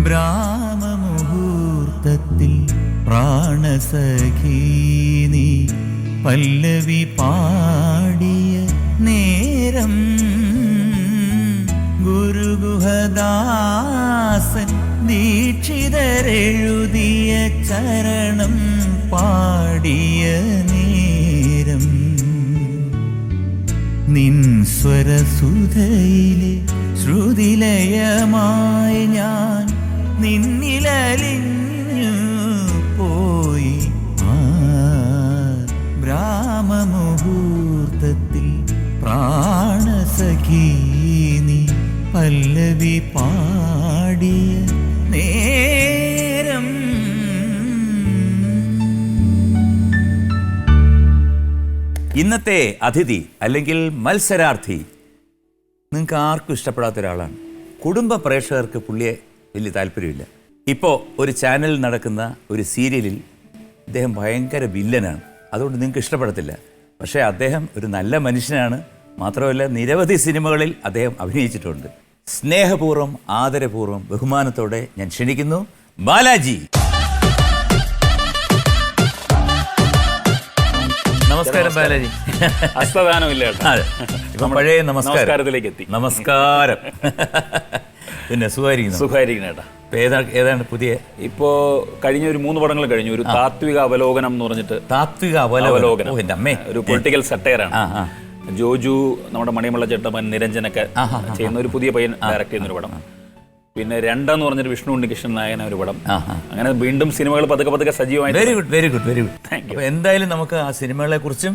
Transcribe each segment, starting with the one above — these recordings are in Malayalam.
ബ്രാഹ്മമുഹൂർത്തത്തിൽ പ്രാണസഖീ നീ പല്ലവി പാടിയ നേരം ഗുരുഗുഹദാസൻ ദീക്ഷിതരെഴുതിയ ചരണം പാടിയ നേരം നിൻ സ്വരസുധയിലെ ശ്രുതിലയമായി ഞാൻ നിന്നിലലിഞ്ഞു പോയി. ബ്രാഹ്മമുഹൂർത്തത്തിൽ പ്രാണസഖീ നീ പല്ലവി പാടിയ നേരം. ഇന്നത്തെ അതിഥി അല്ലെങ്കിൽ മത്സരാർത്ഥി നിങ്ങൾക്ക് ആർക്കും ഇഷ്ടപ്പെടാത്ത ഒരാളാണ്. കുടുംബ പ്രേക്ഷകർക്ക് പുള്ളിയെ വലിയ താല്പര്യമില്ല. ഇപ്പോൾ ഒരു ചാനലിൽ നടക്കുന്ന ഒരു സീരിയലിൽ അദ്ദേഹം ഭയങ്കര വില്ലനാണ്. അതുകൊണ്ട് നിങ്ങൾക്ക് ഇഷ്ടപ്പെടത്തില്ല. പക്ഷേ അദ്ദേഹം ഒരു നല്ല മനുഷ്യനാണ്. മാത്രമല്ല നിരവധി സിനിമകളിൽ അദ്ദേഹം അഭിനയിച്ചിട്ടുണ്ട്. സ്നേഹപൂർവ്വം ആദരപൂർവ്വം ബഹുമാനത്തോടെ ഞാൻ ക്ഷണിക്കുന്നു ബാലാജി. നമസ്കാരം ബാലാജി. അസ്തദാനമില്ല. ഇപ്പം പഴയ നമസ്കാരത്തിലേക്ക് എത്തി. നമസ്കാരം. പിന്നെ സുഖമായിരിക്കുന്നു. ഏതാണ് പുതിയ? ഇപ്പോ കഴിഞ്ഞ ഒരു 3 പടങ്ങൾ കഴിഞ്ഞു. ഒരു താത്വിക അവലോകനം എന്ന് പറഞ്ഞിട്ട്. താത്വിക അവലോകനം ഒരു പൊളിറ്റിക്കൽ സട്ടയറാണ്. ജോജു, നമ്മുടെ മണിമള്ള ചേട്ടൻ, നിരഞ്ജനൊക്കെ ചെയ്യുന്ന ഒരു പുതിയ പയ്യൻ ഡയറക്ട് ചെയ്യുന്ന ഒരു പടം. പിന്നെ 2 എന്ന് പറഞ്ഞൊരു വിഷ്ണു ഉണ്ണികൃഷ്ണൻ നായകന ഒരു പടം. അങ്ങനെ വീണ്ടും സിനിമകൾ പതുക്കെ സജീവമായി. Very good. അപ്പോൾ എന്തായാലും നമുക്ക് ആ സിനിമകളെ കുറിച്ചും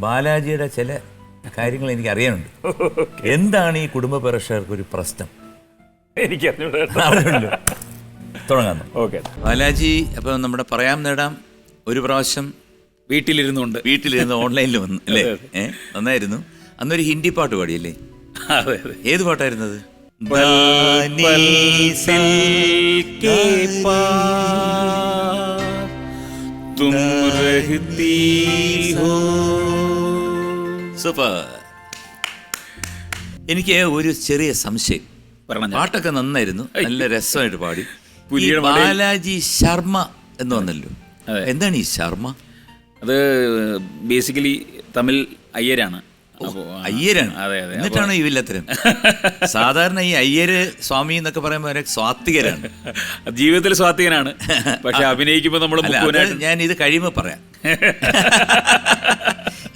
ബാലാജിയുടെ ചില കാര്യങ്ങൾ എനിക്ക് അറിയാനുണ്ട്. എന്താണ് ഈ കുടുംബ പ്രേക്ഷകർക്ക് ഒരു പ്രശ്നം? എനിക്ക് തുടങ്ങാം. ഓക്കെ ബാലാജി, അപ്പം നമ്മുടെ പറയാം നേടാം ഒരു പ്രാവശ്യം വീട്ടിലിരുന്ന് ഓൺലൈനിൽ വന്നു അല്ലേ? നന്നായിരുന്നു. അന്നൊരു ഹിന്ദി പാട്ട് പാടിയല്ലേ? ഏത് പാട്ടായിരുന്നത്? സൂപ്പർ. എനിക്ക് ഒരു ചെറിയ സംശയം. പാട്ടൊക്കെ നന്നായിരുന്നു, നല്ല രസമായിട്ട് പാടി. ബാലാജി ശർമ്മ എന്ന് വന്നല്ലോ, എന്താണ് ഈ ശർമ്മ? അത് ബേസിക്കലി തമിഴ് അയ്യരാണ്. അതെ. എന്നിട്ടാണോ ഈ വില്ലത്തരം? സാധാരണ ഈ അയ്യര് സ്വാമി എന്നൊക്കെ പറയുമ്പോൾ സ്വാത്വികരാണ്. ജീവിതത്തിൽ സ്വാത്വികനാണ്, പക്ഷെ അഭിനയിക്കുമ്പോൾ നമ്മൾ ഞാൻ ഇത് കഴിയുമ്പോൾ പറയാം.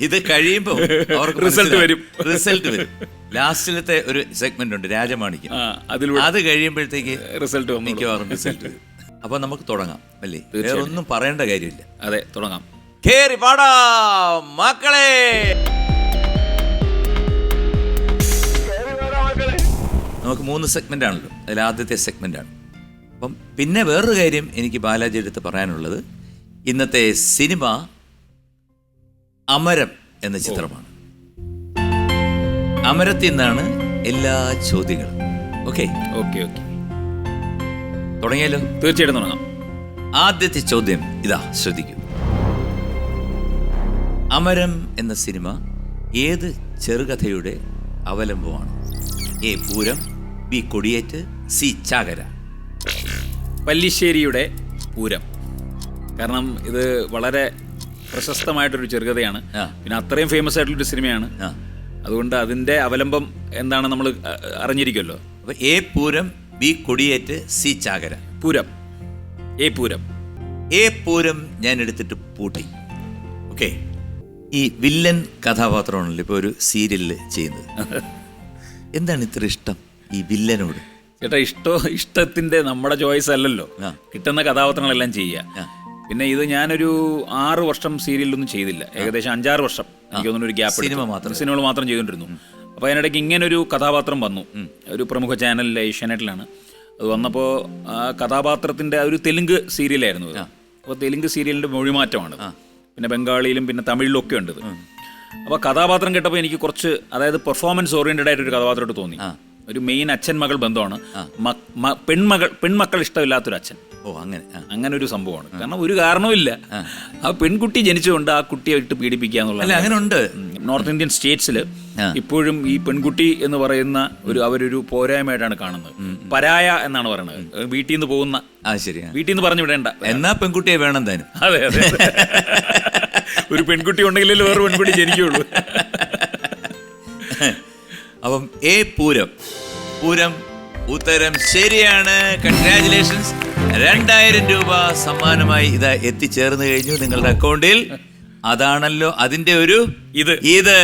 ഇത് കഴിയുമ്പോൾ അവർക്ക് റിസൾട്ട് വരും. ലാസ്റ്റിലത്തെ ഒരു സെഗ്മെന്റ് ഉണ്ട്, രാജമാണിക്യം. അത് കഴിയുമ്പോഴത്തേക്ക് റിസൾട്ട് മിക്കവാറും റിസൾട്ട് വരും. അപ്പൊ നമുക്ക് തുടങ്ങാം അല്ലേ? വേറെ ഒന്നും പറയേണ്ട കാര്യമില്ല. അതെ, തുടങ്ങാം. കേറി പാടാ മക്കളെ. നമുക്ക് 3 സെഗ്മെന്റ് ആണല്ലോ, അതിൽ ആദ്യത്തെ സെഗ്മെന്റ് ആണ്. അപ്പം പിന്നെ വേറൊരു കാര്യം എനിക്ക് ബാലാജി അടുത്ത് പറയാനുള്ളത്, ഇന്നത്തെ സിനിമ അമരം എന്ന ചിത്രമാണ്. അമരത്തിൽ നിന്നാണ് എല്ലാ ചോദ്യങ്ങളും. ഓക്കെ, തുടങ്ങിയല്ലോ? തീർച്ചയായിട്ടും തുടങ്ങാം. ആദ്യത്തെ ചോദ്യം ഇതാ, ശ്രദ്ധിക്കൂ. അമരം എന്ന സിനിമ ഏത് ചെറുകഥയുടെ അവലംബമാണ്? എ പൂരം, ബി കൊടിയേറ്റ്, സി ചാകര. പല്ലിശ്ശേരിയുടെ പൂരം. കാരണം ഇത് വളരെ പ്രശസ്തമായിട്ടൊരു ചെറുകഥയാണ്, പിന്നെ അത്രയും ഫേമസ് ആയിട്ടുള്ളൊരു സിനിമയാണ്. അതുകൊണ്ട് അതിൻ്റെ അവലംബം എന്താണ് നമ്മൾ അറിഞ്ഞിരിക്കുമല്ലോ. അപ്പോൾ എ പൂരം, ബി കൊടിയേറ്റ്, സി ചാകര. പൂരം. എ പൂരം ഞാൻ എടുത്തിട്ട് പൂട്ടി. ഓക്കെ, ഈ വില്ലൻ കഥാപാത്രമാണല്ലോ ഇപ്പോൾ ഒരു സീരിയലിൽ ചെയ്യുന്നത്. എന്താണ് ഇത്ര ഇഷ്ടം ഈ വില്ലനോട്? ചേട്ടാ, ഇഷ്ടത്തിൻ്റെ നമ്മുടെ ചോയ്സ് അല്ലല്ലോ, കിട്ടുന്ന കഥാപാത്രങ്ങളെല്ലാം ചെയ്യുക. പിന്നെ ഇത് ഞാനൊരു 6 വർഷം സീരിയലൊന്നും ചെയ്തില്ല, ഏകദേശം 5-6 വർഷം എനിക്ക് തോന്നുന്നു ഒരു ഗ്യാപ്പ്. സിനിമകൾ മാത്രം ചെയ്തുകൊണ്ടിരുന്നു. അപ്പോൾ അതിനിടയ്ക്ക് ഇങ്ങനൊരു കഥാപാത്രം വന്നു ഒരു പ്രമുഖ ചാനലിലെ, ഏഷ്യാനെറ്റിലാണ് അത് വന്നപ്പോൾ. ആ കഥാപാത്രത്തിൻ്റെ ഒരു തെലുങ്ക് സീരിയലായിരുന്നു അത്. അപ്പോൾ തെലുങ്ക് സീരിയലിൻ്റെ മൊഴിമാറ്റമാണ്. പിന്നെ ബംഗാളിയിലും പിന്നെ തമിഴിലും ഒക്കെ ഉണ്ട്. അപ്പോൾ കഥാപാത്രം കേട്ടപ്പോൾ എനിക്ക് കുറച്ച്, അതായത് പെർഫോമൻസ് ഓറിയൻറ്റഡ് ആയിട്ടൊരു കഥാപാത്രമായിട്ട് തോന്നി. ഒരു മെയിൻ അച്ഛൻ മകൾ ബന്ധമാണ്, പെൺമക്കൾ ഇഷ്ടമില്ലാത്തൊരു അച്ഛൻ. അങ്ങനെ ഒരു സംഭവമാണ്. കാരണം ഒരു കാരണവുമില്ല, ആ പെൺകുട്ടി ജനിച്ചുകൊണ്ട് ആ കുട്ടിയെ ഇട്ട് പീഡിപ്പിക്കുക എന്നുള്ളത്. അങ്ങനെ ഉണ്ട് നോർത്ത് ഇന്ത്യൻ സ്റ്റേറ്റ്സിൽ ഇപ്പോഴും ഈ പെൺകുട്ടി എന്ന് പറയുന്ന അവരൊരു പോരായ്മയായിട്ടാണ് കാണുന്നത്. പരായ എന്നാണ് പറയുന്നത്. വീട്ടിൽ നിന്ന് പോകുന്ന, ശരിയാ, വീട്ടിൽ നിന്ന് പറഞ്ഞു വിടേണ്ട. എന്നാ പെൺകുട്ടിയെ വേണം താനും. അതെ അതെ. ഒരു പെൺകുട്ടി ഉണ്ടെങ്കിലല്ലേ വേറെ പെൺകുട്ടി ജനിക്കുള്ളൂ. അപ്പം പൂരം, പൂരം ഉത്തരം ശരിയാണ്. കൺഗ്രാറ്റുലേഷൻസ്. 2000 രൂപ സമ്മാനമായി ഇതാ എത്തിച്ചേർന്ന് കഴിഞ്ഞു നിങ്ങളുടെ അക്കൗണ്ടിൽ. അതാണല്ലോ അതിന്റെ ഒരു ഇത്